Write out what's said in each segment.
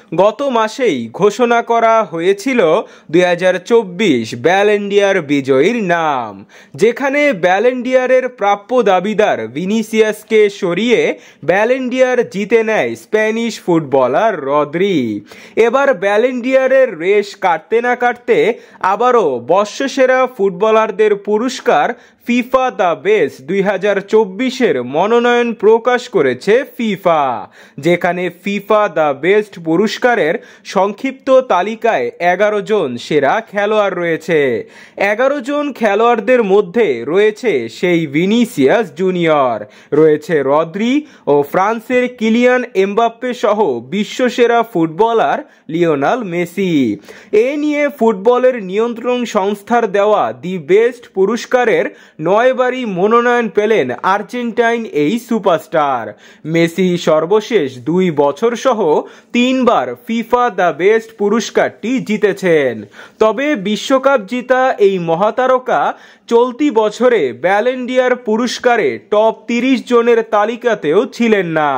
গত মাসেই ঘোষণা করা হয়েছিল 2024 ব্যালন ডি'অর বিজয়ীর নাম, যেখানে ব্যালন ডি'অরের প্রাপ্য দাবিদার ভিনিসিয়াসকে সরিয়ে ব্যালন ডি'অর জিতে নেয় স্প্যানিশ ফুটবলার রদ্রি। এবার ব্যালন ডি'অরের রেশ কাটতে না কাটতে আবারও বর্ষসেরা ফুটবলারদের পুরস্কার ফিফা দ্য বেস্ট 2024-এর মনোনয়ন প্রকাশ করেছে ফিফা, যেখানে ফিফা দ্য বেস্ট পুরস্কারের সংক্ষিপ্ত তালিকায় 11 জন সেরা খেলোয়াড় রয়েছে। 11 জন খেলোয়াড়দের মধ্যে রয়েছে সেই ভিনিসিয়াস জুনিয়র, রয়েছে রদ্রি ও ফ্রান্সের কিলিয়ান এমবাপ্পে সহ বিশ্বসেরা ফুটবলার লিওনেল মেসি। এ নিয়ে ফুটবলের নিয়ন্ত্রণ সংস্থার দেওয়া দি বেস্ট পুরস্কারের 9 বারই মনোনয়ন পেলেন আর্জেন্টাইন এই সুপারস্টার। মেসি সর্বশেষ 2 বছর সহ 3 বার ফিফা দ্য বেস্ট পুরস্কারটি জিতেছেন। তবে বিশ্বকাপ জিতা এই মহাতারকা চলতি বছরে ব্যালন ডি'অর পুরস্কারে টপ 30 জনের তালিকাতেও ছিলেন না।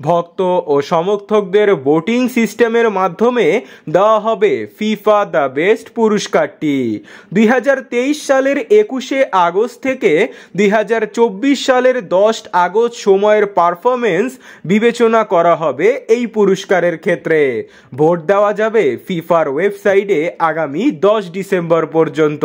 ভক্ত ও সমর্থকদের ভোটিং সিস্টেমের মাধ্যমে দেওয়া হবে ফিফা দ্য বেস্ট পুরস্কারটি। 2023 সালের 21শে আগস্ট থেকে 2024 সালের 10 আগস্ট সময়ের পারফরমেন্স বিবেচনা করা হবে এই পুরস্কারের ক্ষেত্রে। ভোট দেওয়া যাবে ফিফার ওয়েবসাইটে আগামী 10 ডিসেম্বর পর্যন্ত।